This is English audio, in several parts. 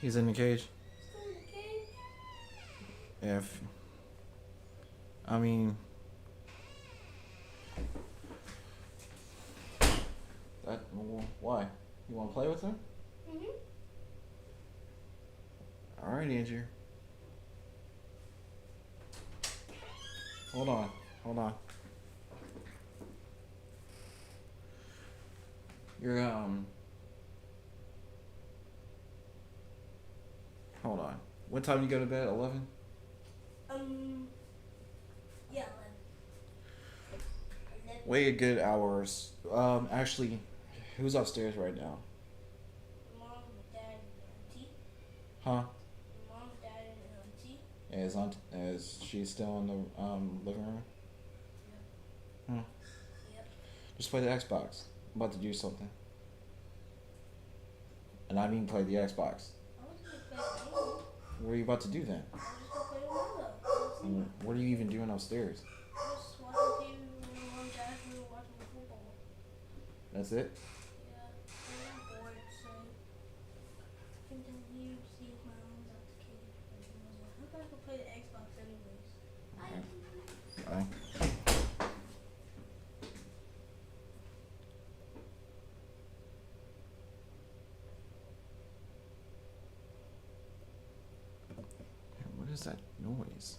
He's in the cage. Still in the cage? If I mean that, why? You want to play with him? Mm-hmm. All right, Andrew. Hold on. Hold on. You're Hold on. What time you go to bed? 11. Um, yeah, 11. Wait a good hours. Actually, who's upstairs right now? Mom, dad, and auntie. Huh? Mom, dad, and auntie. Is she still in the living room? Yep. Hmm. Yep. Just play the Xbox. I'm about to do something, and I mean play the Xbox. I was gonna play a game. What are you about to do then? I was just gonna play with Milo. Let's see. What are you even doing upstairs? Just watching TV with my mom, dad, we were watching the football. That's it. Yeah. And I'm bored, so I think it's weird to see if my mom's out the cage. But I was like, how can I go play the Xbox anyways? I Okay. do. Bye. What is that noise?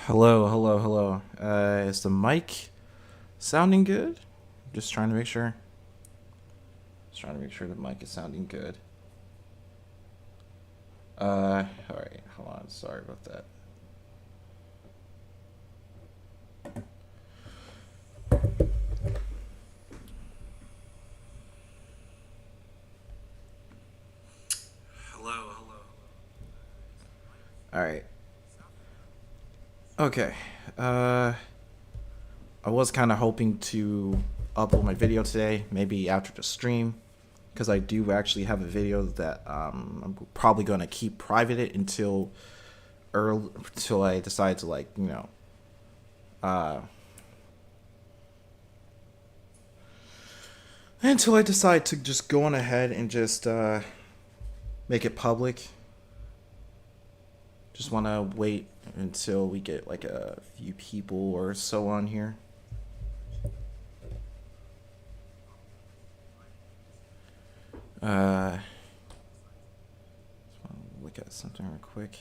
Hello, hello, hello. Is the mic sounding good? Just trying to make sure. Just trying to make sure the mic is sounding good. All right, hold on. Sorry about that. Hello, hello. All right. Okay. I was kind of hoping to upload my video today, maybe after the stream, because I do actually have a video that I'm probably going to keep private it until I decide to uh, until I decide to just go on ahead and just make it public. Just want to wait until we get like a few people or so on here. Just want to look at something real quick.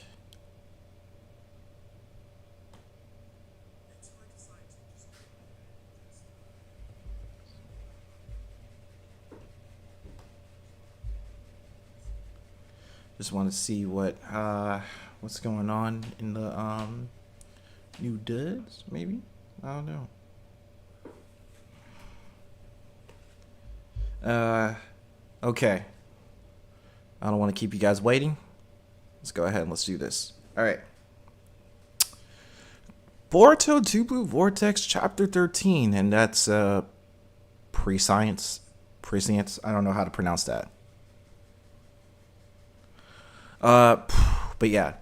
Just want to see what's going on in the new duds, maybe? I don't know. Okay. I don't want to keep you guys waiting. Let's go ahead and let's do this. Alright. Boruto 2 Blue Vortex Chapter 13, and that's Prescience. I don't know how to pronounce that. But yeah.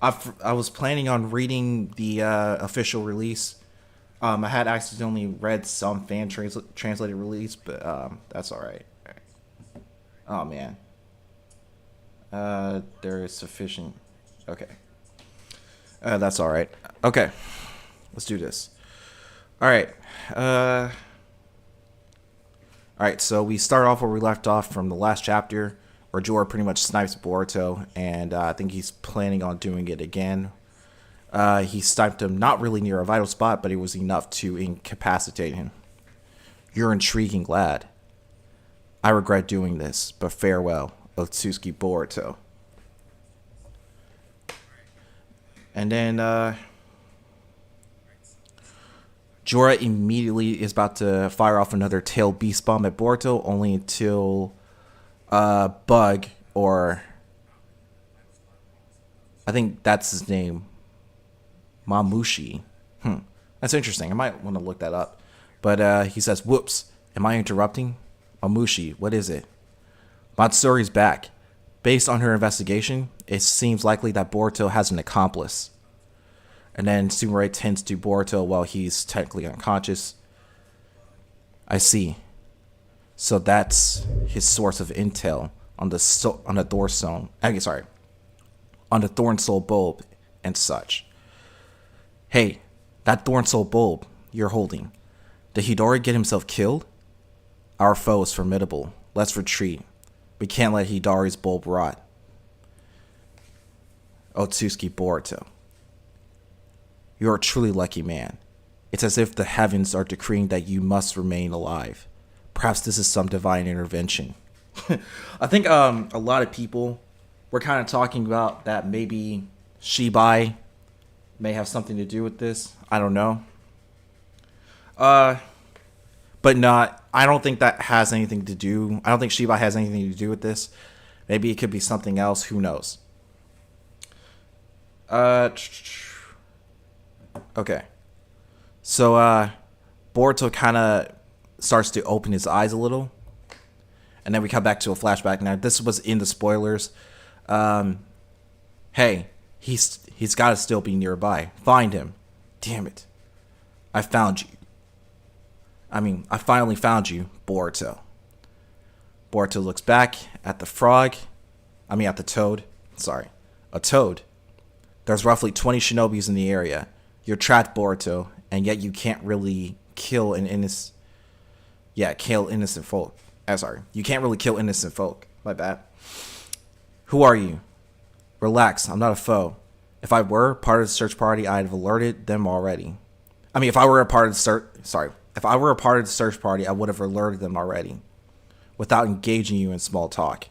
I was planning on reading the official release. I had accidentally read some fan translated release, but that's alright. Oh man. There is sufficient. Okay. That's alright. Okay. Let's do this. Alright. Alright, so we start off where we left off from the last chapter, where Jorah pretty much snipes Boruto, and I think he's planning on doing it again. He sniped him not really near a vital spot, but it was enough to incapacitate him. You're intriguing, lad. I regret doing this, but farewell, Otsuki Boruto. And then Jorah immediately is about to fire off another tail beast bomb at Boruto, only until Bug, or I think that's his name, Mamushi. That's interesting. I might want to look that up. But he says, "Whoops, am I interrupting? Mamushi, what is it?" Matsuri's back. Based on her investigation, it seems likely that Boruto has an accomplice. And then Sumire tends to Boruto while he's technically unconscious. I see. So that's his source of intel on the Thorstone. On the Thorn Soul bulb and such. Hey, that Thorn Soul bulb you're holding. Did Hidori get himself killed? Our foe is formidable. Let's retreat. We can't let Hidori's bulb rot. Otsuki Boruto. You're a truly lucky man. It's as if the heavens are decreeing that you must remain alive. Perhaps this is some divine intervention. I think a lot of people were kind of talking about that maybe Shibai may have something to do with this. I don't know. But not. I don't think that has anything to do. I don't think Shibai has anything to do with this. Maybe it could be something else. Who knows? Okay. So Boruto kind of starts to open his eyes a little, and then we come back to a flashback. Now this was in the spoilers. Hey, he's got to still be nearby. Find him. Damn it! I found you. I finally found you, Boruto. Boruto looks back at the frog. At the toad. Sorry, a toad. There's roughly 20 shinobis in the area. You're trapped, Boruto, and yet you can't really kill an innocent. Yeah, kill innocent folk. Sorry, you can't really kill innocent folk. My bad. Who are you? Relax, I'm not a foe. If I were part of the search party, I'd have alerted them already. I mean, if I were a part of the if I were a part of the search party, I would have alerted them already, without engaging you in small talk.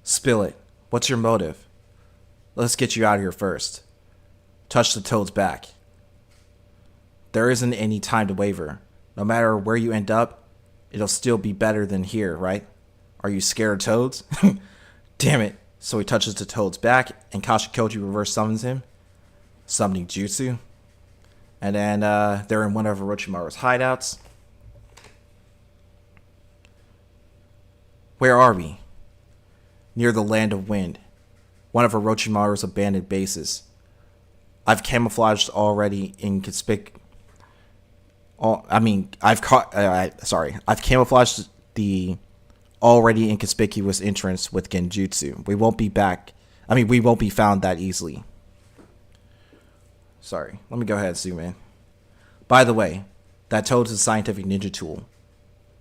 Spill it. What's your motive? Let's get you out of here first. Touch the toad's back. There isn't any time to waver. No matter where you end up, it'll still be better than here, right? Are you scared of toads? Damn it. So he touches the toad's back, and Kashikoji reverse summons him. Summoning jutsu. And then they're in one of Orochimaru's hideouts. Where are we? Near the Land of Wind. One of Orochimaru's abandoned bases. I've camouflaged already inconspicuous. I've camouflaged the already inconspicuous entrance with genjutsu. We won't be found that easily. Sorry, let me go ahead and zoom in. By the way, that toad is a scientific ninja tool.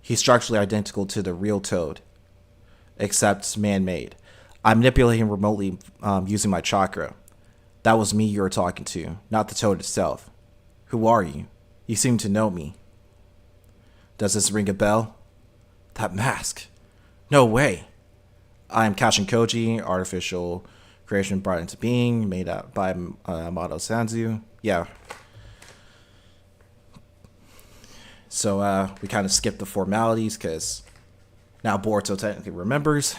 He's structurally identical to the real toad, except man-made. I manipulate him remotely using my chakra. That was me you were talking to, not the toad itself. Who are you? You seem to know me. Does this ring a bell? That mask. No way. I am Kashin Koji, artificial creation brought into being, made up by Mato Sanzu. Yeah. So we kind of skipped the formalities because now Boruto technically remembers.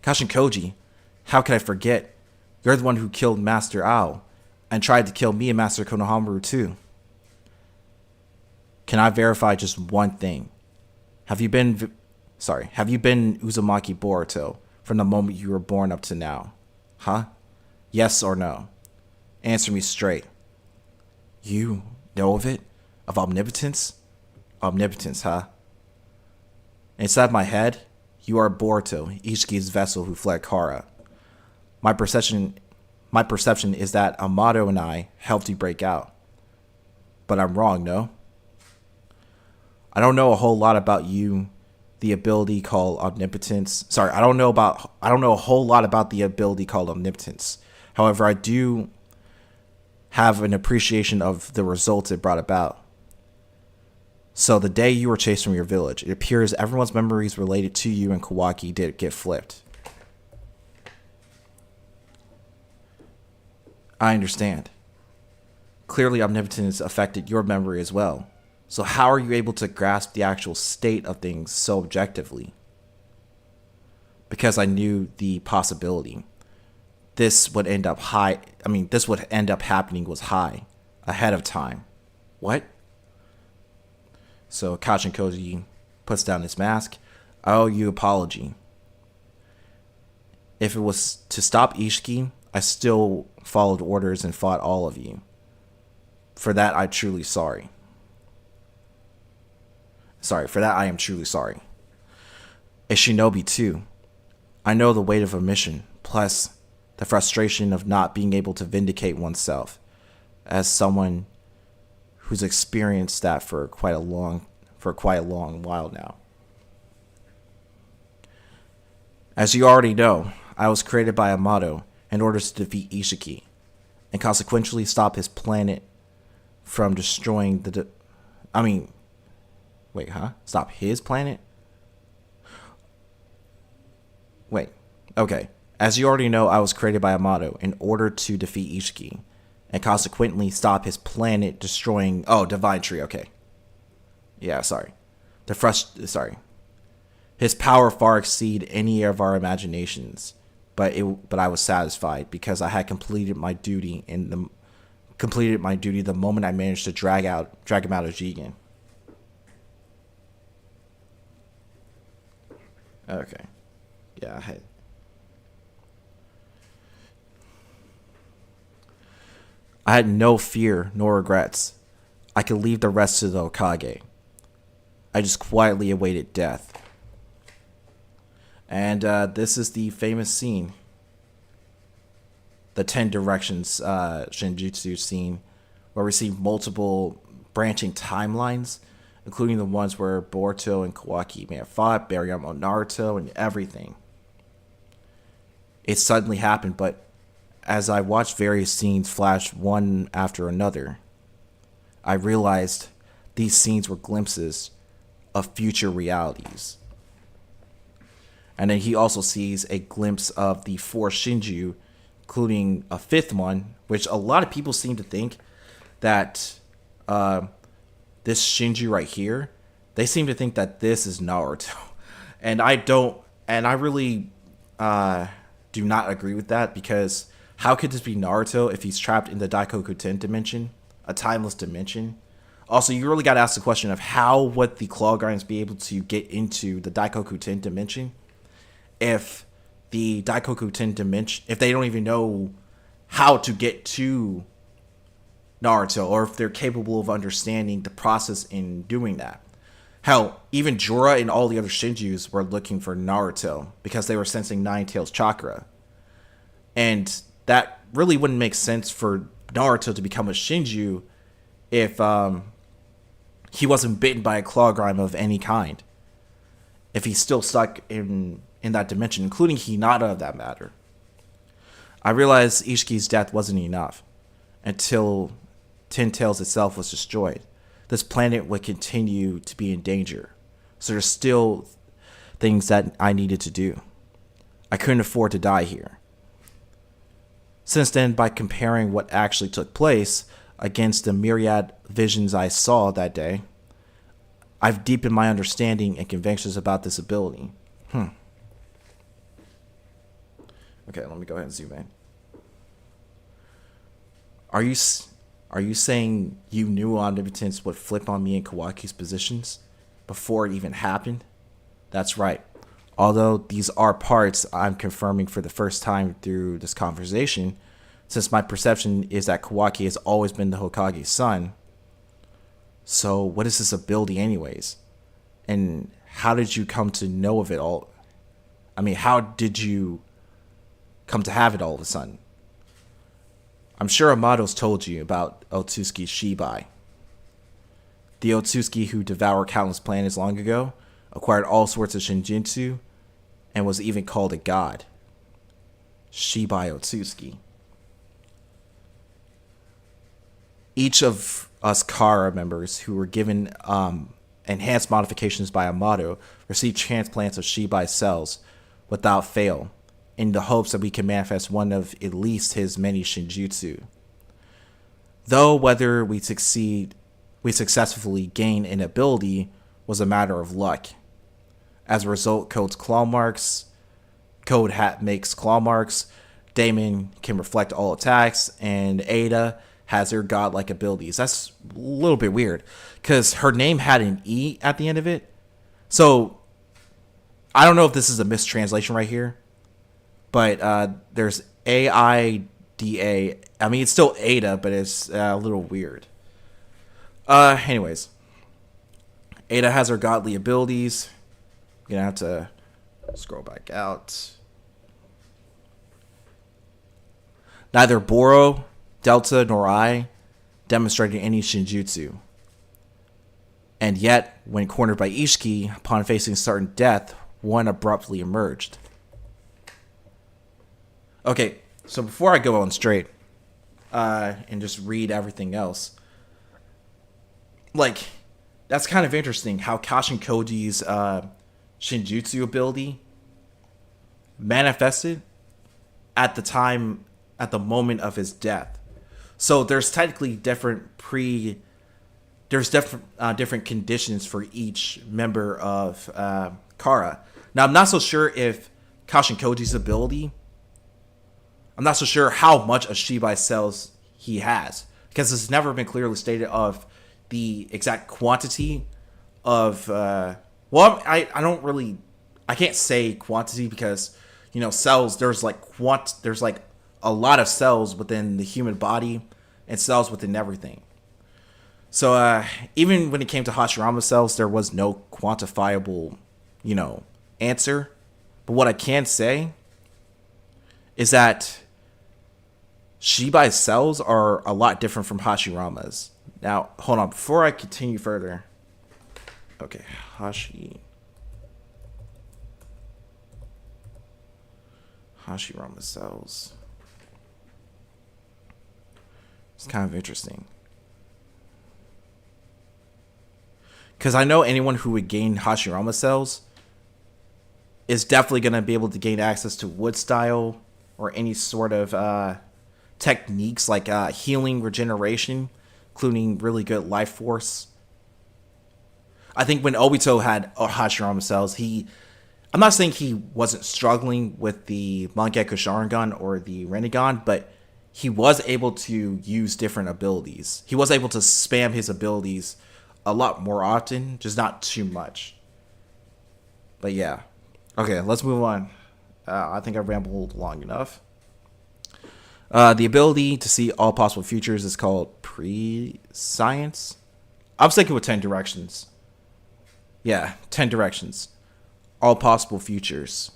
Kashin Koji, how could I forget? You're the one who killed Master Ao and tried to kill me and Master Konohamaru too. Can I verify just one thing? Have you been Uzumaki Boruto from the moment you were born up to now? Huh? Yes or no? Answer me straight. You know of it? Of omnipotence? Omnipotence, huh? Inside my head, you are Boruto, Ishiki's vessel who fled Kara. My perception is that Amato and I helped you break out. But I'm wrong, no? I don't know a whole lot about you, the ability called omnipotence. Sorry, I don't know a whole lot about the ability called omnipotence. However, I do have an appreciation of the results it brought about. So the day you were chased from your village, it appears everyone's memories related to you and Kawaki did get flipped. I understand. Clearly omnipotence affected your memory as well. So how are you able to grasp the actual state of things so objectively? Because I knew the possibility. This would end up happening was high, ahead of time. What? So Kashin Koji puts down his mask. I owe you an apology. If it was to stop Ishiki, I still followed orders and fought all of you. For that, I'm truly sorry. For that, I am truly sorry. A shinobi, too. I know the weight of a mission, plus the frustration of not being able to vindicate oneself, as someone who's experienced that for quite a long while now. As you already know, I was created by Amato in order to defeat Ishiki, and consequently stop his planet from destroying Stop his planet? Wait. Okay. As you already know, I was created by Amato in order to defeat Ishiki, and consequently stop his planet destroying... Oh, Divine Tree, okay. Yeah, sorry. His power far exceed any of our imaginations, but I was satisfied because I had completed my duty the moment I managed to drag him out of Jigen. Okay. Yeah, I had no fear nor regrets. I could leave the rest to the Hokage. I just quietly awaited death. And this is the famous scene. The 10 Directions Shinjutsu scene, where we see multiple branching timelines, including the ones where Boruto and Kawaki may have fought, Bariyama, Naruto, and everything. it suddenly happened, but as I watched various scenes flash one after another, I realized these scenes were glimpses of future realities. And then he also sees a glimpse of the four Shinju, including a fifth one, which a lot of people seem to think that this Shinju right here, they seem to think that this is Naruto. And I don't, and I really do not agree with that, because how could this be Naruto if he's trapped in the Daikoku Ten dimension, a timeless dimension? Also, you really got to ask the question of how would the Claw Guardians be able to get into the Daikoku Ten dimension if the Daikoku Ten dimension, if they don't even know how to get to Naruto, or if they're capable of understanding the process in doing that. Hell, even Jorah and all the other Shinjus were looking for Naruto because they were sensing Nine Tails chakra. And that really wouldn't make sense for Naruto to become a Shinju if he wasn't bitten by a claw grime of any kind. If he's still stuck in that dimension, including Hinata of that matter. I realized Ishiki's death wasn't enough until Ten Tails itself was destroyed. This planet would continue to be in danger. So there's still things that I needed to do. I couldn't afford to die here. Since then, by comparing what actually took place against the myriad visions I saw that day, I've deepened my understanding and convictions about this ability. Okay, let me go ahead and zoom in. Are you saying you knew Omnipotence would flip on me in Kawaki's positions before it even happened? That's right. Although these are parts I'm confirming for the first time through this conversation, since my perception is that Kawaki has always been the Hokage's son. So what is this ability anyways? And how did you come to know of it all? I mean, how did you come to have it all of a sudden? I'm sure Amato's told you about Otsutsuki Shibai. The Otsutsuki who devoured countless planets long ago, acquired all sorts of Shinjitsu, and was even called a god. Shibai Otsutsuki. Each of us Kara members who were given enhanced modifications by Amato received transplants of Shibai cells without fail, in the hopes that we can manifest one of at least his many Shinjutsu. Though whether we successfully gain an ability was a matter of luck. As a result, Code's claw marks, Code hat makes claw marks, Damon can reflect all attacks, and Ada has her godlike abilities. That's a little bit weird, because her name had an E at the end of it. So, I don't know if this is a mistranslation right here, but there's AIDA. I mean, it's still Ada, but it's a little weird. Anyways, Ada has her godly abilities. You're gonna have to scroll back out. Neither Boro, Delta, nor I demonstrated any Shinjutsu. And yet, when cornered by Ishiki, upon facing certain death, one abruptly emerged. Okay, so before I go on straight, and just read everything else, like, that's kind of interesting how Kashin Koji's Shinjutsu ability manifested at the moment of his death. So there's technically different conditions for each member of Kara. Now, I'm not so sure if Kashin Koji's ability, I'm not so sure how much of Shibai cells he has, because it's never been clearly stated of the exact quantity of, I can't say quantity because, cells, there's like a lot of cells within the human body and cells within everything. So even when it came to Hashirama cells, there was no quantifiable, answer. But what I can say is that Shibai's cells are a lot different from Hashirama's. Now, hold on. Before I continue further. Okay, Hashirama cells. It's kind of interesting. Because I know anyone who would gain Hashirama cells is definitely going to be able to gain access to wood style or any sort of techniques like healing, regeneration, including really good life force. I think when Obito had Hashirama cells, I'm not saying he wasn't struggling with the Mangekyou Sharingan or the Rinnegan, but he was able to use different abilities. He was able to spam his abilities a lot more often, just not too much. But yeah. Okay, let's move on. I think I rambled long enough. The ability to see all possible futures is called prescience. I was thinking with 10 directions. Yeah, 10 directions. All possible futures.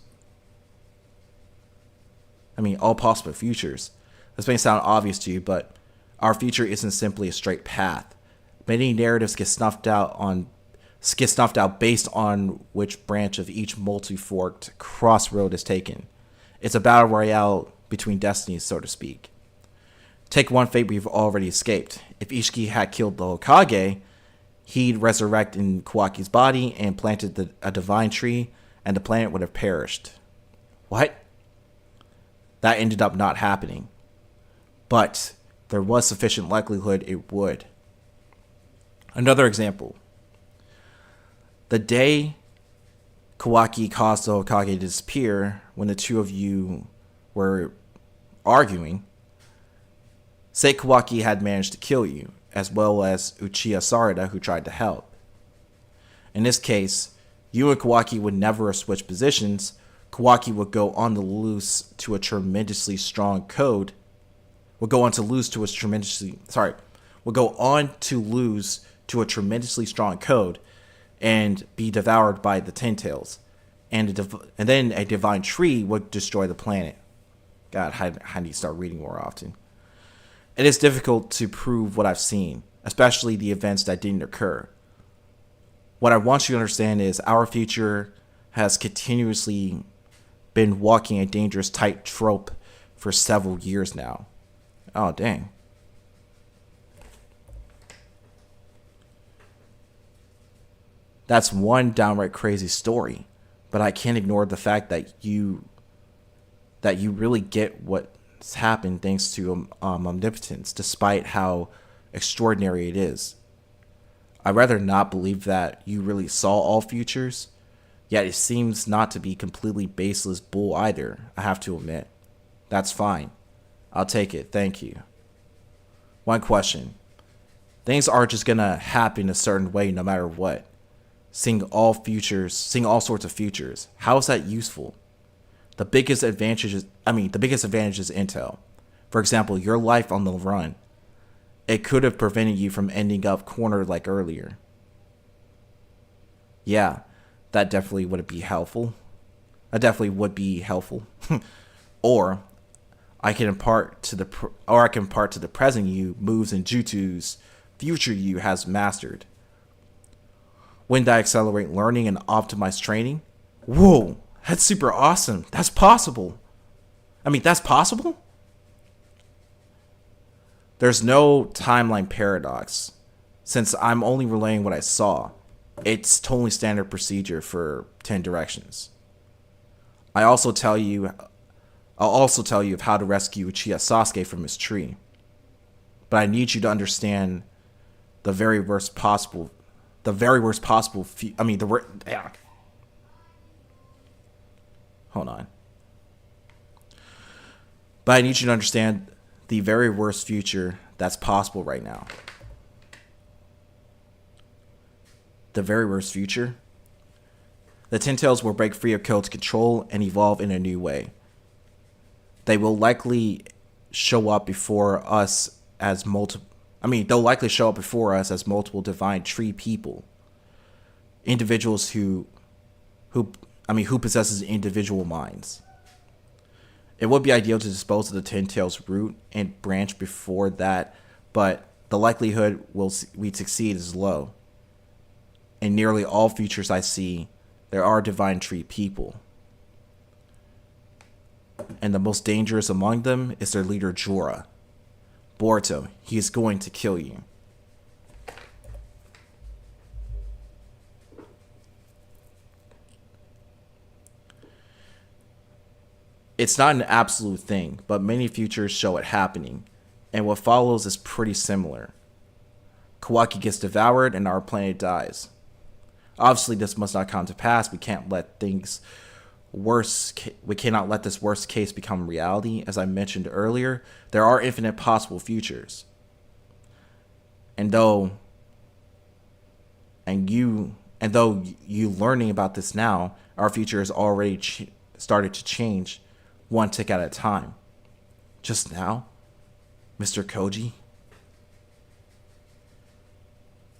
All possible futures. This may sound obvious to you, but our future isn't simply a straight path. Many narratives get snuffed out based on which branch of each multi-forked crossroad is taken. It's a battle royale between destinies, so to speak. Take one fate we've already escaped. If Ishiki had killed the Hokage, he'd resurrect in Kawaki's body and planted a divine tree, and the planet would have perished. What? That ended up not happening. But there was sufficient likelihood it would. Another example. The day Kawaki caused the Hokage to disappear, when the two of you were arguing, say Kawaki had managed to kill you, as well as Uchiha Sarada, who tried to help. In this case, you and Kawaki would never have switched positions. Kawaki would go on to lose to a tremendously strong code. Would go on to lose to a tremendously strong code and be devoured by the Ten Tails. And then a divine tree would destroy the planet. God, I need to start reading more often. It is difficult to prove what I've seen, especially the events that didn't occur. What I want you to understand is our future has continuously been walking a dangerous tightrope for several years now. Oh, dang. That's one downright crazy story, but I can't ignore the fact that you really get what's happened thanks to omnipotence, despite how extraordinary it is. I'd rather not believe that you really saw all futures, yet it seems not to be completely baseless bull either, I have to admit. That's fine. I'll take it, thank you. One question. Things aren't just gonna happen a certain way no matter what. Seeing all sorts of futures. How is that useful? The biggest advantage is intel. For example, your life on the run. It could have prevented you from ending up cornered like earlier. Yeah, that definitely would be helpful. Or I can impart to the present you moves and jutsus future you has mastered. When I accelerate learning and optimize training? Whoa, that's super awesome. That's possible. That's possible? There's no timeline paradox. Since I'm only relaying what I saw, it's totally standard procedure for 10 directions. I'll also tell you of how to rescue Uchiha Sasuke from his tree. But I need you to understand the very worst possible. Hold on. But I need you to understand the very worst future that's possible right now. The very worst future? The Ten Tails will break free of Kyoto's control and evolve in a new way. They will likely show up before us as multiple divine tree people. Individuals who possesses individual minds. It would be ideal to dispose of the Ten Tails root and branch before that, but the likelihood we'd succeed is low. In nearly all futures I see, there are divine tree people. and the most dangerous among them is their leader Jorah. Boruto, he is going to kill you. It's not an absolute thing, but many futures show it happening, and what follows is pretty similar. Kawaki gets devoured and our planet dies. Obviously, this must not come to pass. We cannot let this worst case become reality. As I mentioned earlier, there are infinite possible futures. And though you learning about this now, our future has already started to change one tick at a time. Just now, Mr. Koji.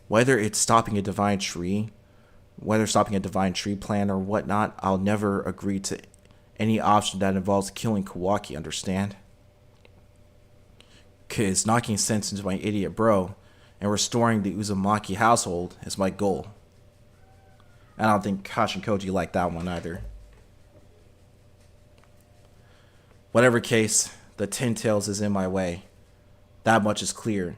Whether it's stopping a divine tree plan or whatnot, I'll never agree to any option that involves killing Kawaki, understand? Cause knocking sense into my idiot bro and restoring the Uzumaki household is my goal. I don't think Kashin Koji liked that one either. Whatever case, the Ten Tails is in my way. That much is clear.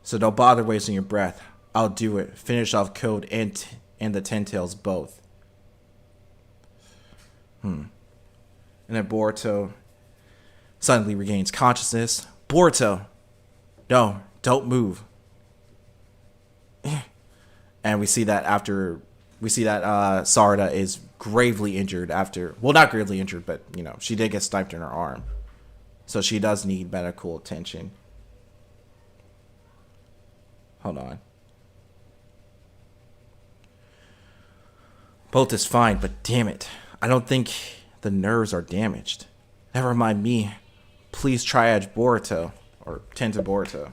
So don't bother wasting your breath. I'll do it. Finish off Code and the Ten Tails both. And then Boruto suddenly regains consciousness. Boruto! No, don't move. And we see that Sarada is gravely injured after... Well, not gravely injured, but, she did get sniped in her arm. So she does need medical attention. Hold on. Both is fine, but damn it. I don't think the nerves are damaged. Never mind me. Please triage Boruto. Or tend to Boruto.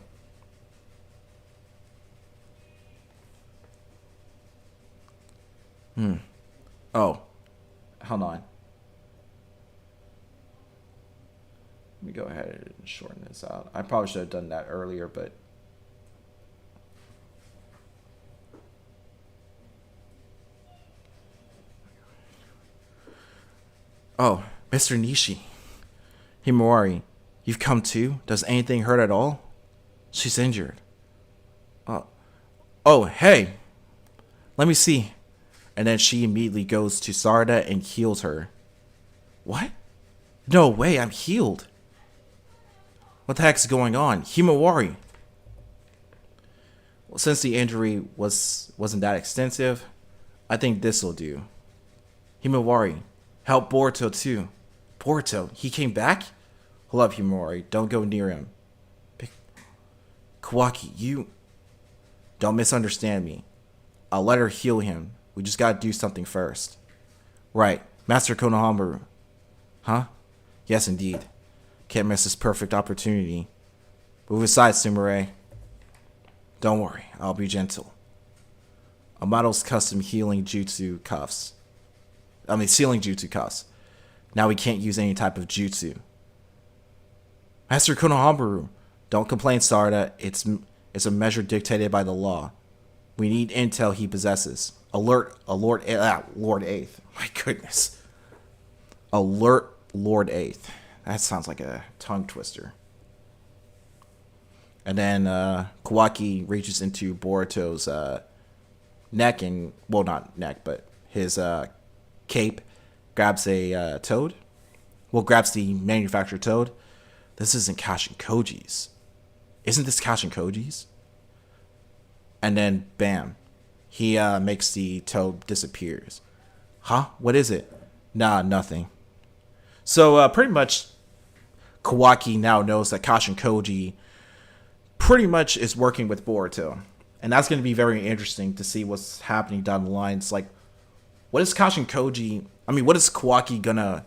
Oh. Hold on. Let me go ahead and shorten this out. I probably should have done that earlier, but... Oh, Mr. Nishi. Himawari, you've come too? Does anything hurt at all? She's injured. Oh, hey. Let me see. And then she immediately goes to Sarada and heals her. What? No way, I'm healed. What the heck's going on? Himawari. Well, since the injury wasn't that extensive, I think this'll do. Himawari, help Boruto too. Boruto, he came back? Hold up, Himawari, don't go near him. Kawaki, you... Don't misunderstand me. I'll let her heal him. We just gotta do something first. Right, Master Konohamaru. Huh? Yes, indeed. Can't miss this perfect opportunity. Move aside, Sumire. Don't worry, I'll be gentle. Amato's custom sealing jutsu cuffs. Now we can't use any type of jutsu. Master Konohamaru, don't complain, Sarada. It's a measure dictated by the law. We need intel he possesses. Alert Lord 8th. My goodness. Alert Lord 8th. That sounds like a tongue twister. And then Kawaki reaches into Boruto's neck and... Well, not neck, but his cape. Grabs a toad. Well, grabs the manufactured toad. This isn't Kashin Koji's. Isn't this Kashin Koji's? And then, bam. He makes the toad disappears. Huh? What is it? Nah, nothing. So, pretty much, Kawaki now knows that Kashin Koji pretty much is working with Boruto. And that's going to be very interesting to see what's happening down the line. It's like, what is Kashin Koji... what is Kawaki gonna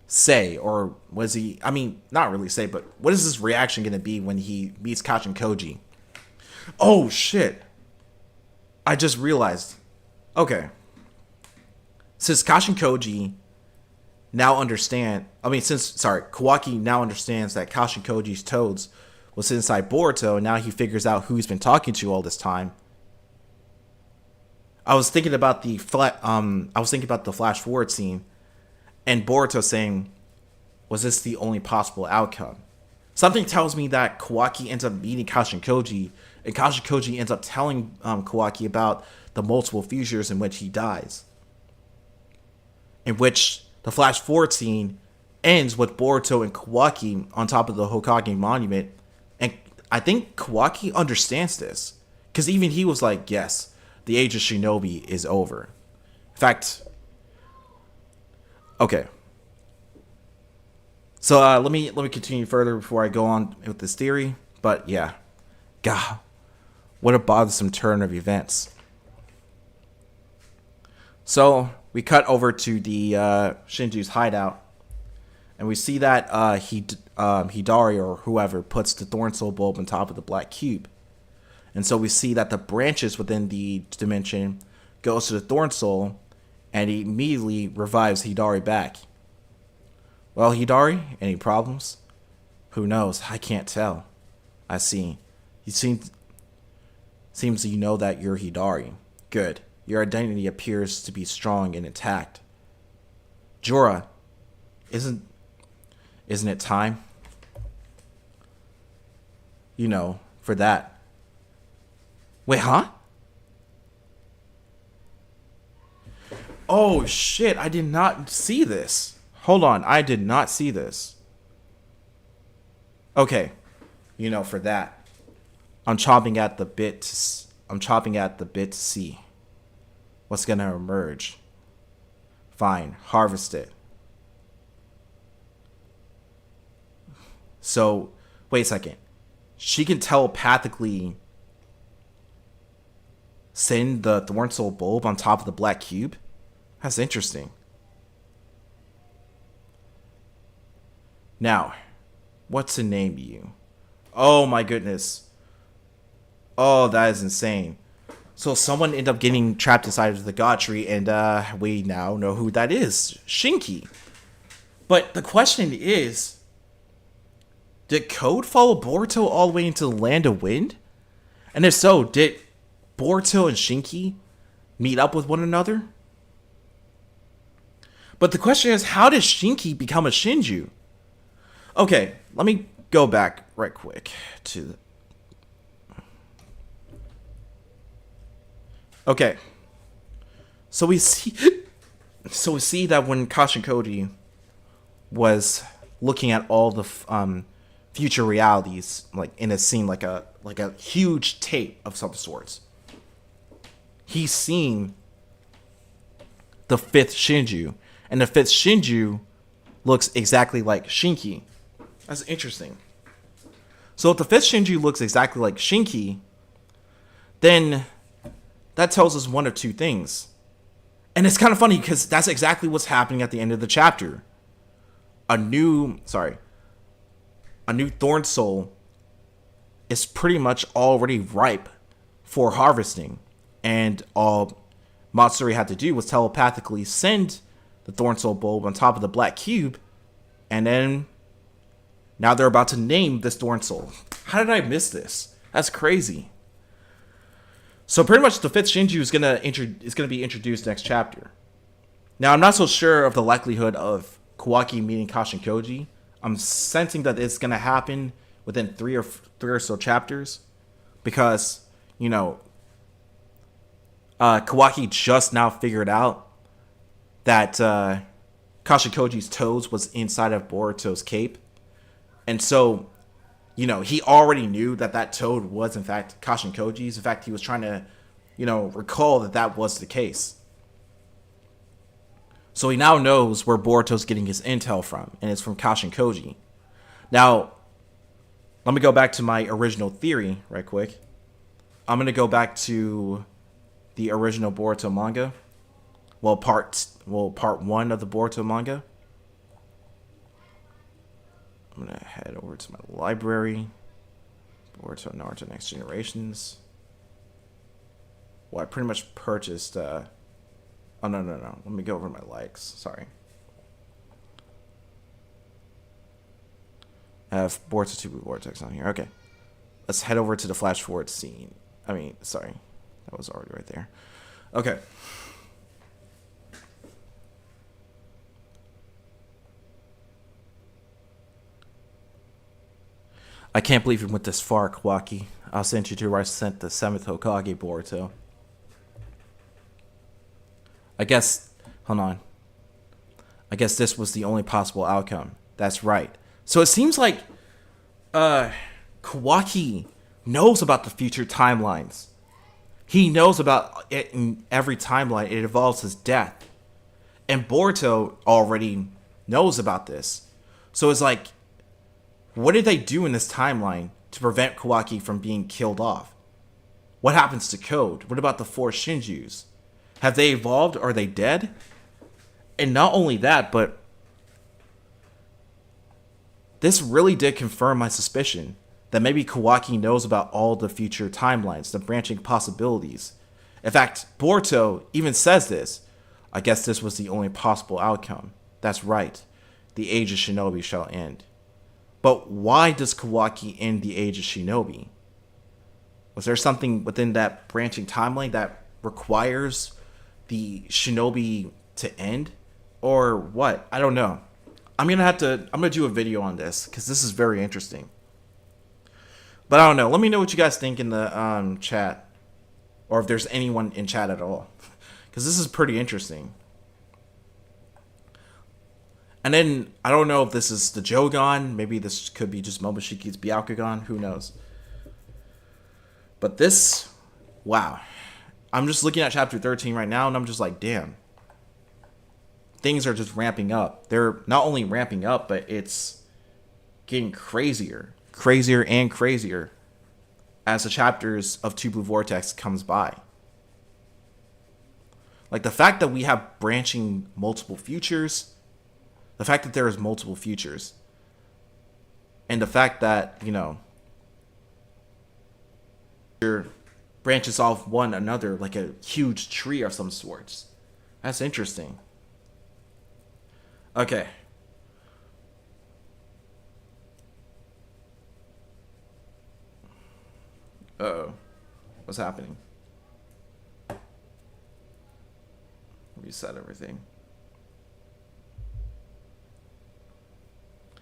say? Or was he... not really say, but what is his reaction gonna be when he meets Kashin Koji? Oh, shit. I just realized. Okay. Since Kashin Koji now Kawaki now understands that Kashin Koji's toads was inside Boruto, and now he figures out who he's been talking to all this time. I was thinking about the flash forward scene, and Boruto saying, was this the only possible outcome? Something tells me that Kawaki ends up meeting Kashinkoji, and Kashinkoji ends up telling Kawaki about the multiple futures in which he dies. In which the flash forward scene ends with Boruto and Kawaki on top of the Hokage monument. And I think Kawaki understands this. Because even he was like, yes, the age of shinobi is over. In fact, okay. So let me continue further before I go on with this theory. But yeah, God, what a bothersome turn of events. So we cut over to the Shinju's hideout, and we see that Hidari or whoever puts the Thorn Soul bulb on top of the black cube, and so we see that the branches within the dimension goes to the Thorn Soul, and he immediately revives Hidari back. Well, Hidari, any problems? Who knows? I can't tell. I see. You seems you know that you're Hidari. Good. Your identity appears to be strong and intact. Jorah, isn't it time? You know, for that. Wait, huh? Oh shit, I did not see this. Hold on, I did not see this. Okay, you know, for that, I'm chomping at the bit to see what's gonna emerge. Fine, harvest it. So, wait a second. She can telepathically send the Thorn Soul bulb on top of the black cube? That's interesting. Now, what to name you? Oh my goodness. Oh, that is insane. So someone ended up getting trapped inside of the God Tree, and we now know who that is. Shinki. But the question is, did Code follow Boruto all the way into the Land of Wind? And if so, did Boruto and Shinki meet up with one another? But the question is, how did Shinki become a Shinju? Okay, let me go back right quick to... Okay. So we see that when Kashinkoji was looking at all the future realities, like in a scene, like a huge tape of some sorts, he's seen the fifth Shinju, and the fifth Shinju looks exactly like Shinki. That's interesting. So if the fifth Shinju looks exactly like Shinki, then that tells us one of two things. And it's kind of funny because that's exactly what's happening at the end of the chapter. A new Thorn Soul is pretty much already ripe for harvesting. And all Matsuri had to do was telepathically send the Thorn Soul bulb on top of the black cube, and then now they're about to name this Thorn Soul. How did I miss this? That's crazy. So pretty much the fifth Shinju is gonna be introduced next chapter. Now I'm not so sure of the likelihood of Kawaki meeting Kashinkoji. I'm sensing that it's gonna happen within three or so chapters, because you know Kawaki just now figured out that Kashinkoji's toes was inside of Boruto's cape. And so, you know, he already knew that toad was, in fact, Kashinkoji's. In fact, he was trying to, recall that was the case. So he now knows where Boruto's getting his intel from, and it's from Kashinkoji. Now, let me go back to my original theory right quick. I'm going to go back to the original Boruto manga. Part 1 of the Boruto manga. I'm going to head over to my library. Boruto Naruto Next Generations. Well, I pretty much purchased... Oh, no. Let me go over my likes. Sorry. I have Boruto 2 Vortex on here. Okay. Let's head over to the flash forward scene. Sorry. That was already right there. Okay. I can't believe you went this far, Kawaki. I'll send you to where I sent the 7th Hokage Boruto. I guess... Hold on. I guess this was the only possible outcome. That's right. So it seems like... Kawaki knows about the future timelines. He knows about it in every timeline. It involves his death. And Boruto already knows about this. So it's like... What did they do in this timeline to prevent Kawaki from being killed off? What happens to Code? What about the 4 Shinjus? Have they evolved? Are they dead? And not only that, but this really did confirm my suspicion that maybe Kawaki knows about all the future timelines, the branching possibilities. In fact, Boruto even says this. I guess this was the only possible outcome. That's right. The Age of Shinobi shall end. But why does Kawaki end the Age of Shinobi? Was there something within that branching timeline that requires the Shinobi to end? Or what? I don't know. I'm gonna do a video on this because this is very interesting. But I don't know. Let me know what you guys think in the chat, or if there's anyone in chat at all, because this is pretty interesting. And then I don't know if this is the Jogan. Maybe this could be just Momoshiki's Byakugan. Who knows? But this, wow. I'm just looking at chapter 13 right now, and I'm just like, damn. Things are just ramping up. They're not only ramping up, but it's getting crazier. Crazier and crazier as the chapters of Two Blue Vortex comes by. Like the fact that we have branching multiple futures, the fact that there is multiple futures, and the fact that, you know, branches off one another like a huge tree of some sorts. That's interesting. Okay. Uh-oh. What's happening? Reset everything.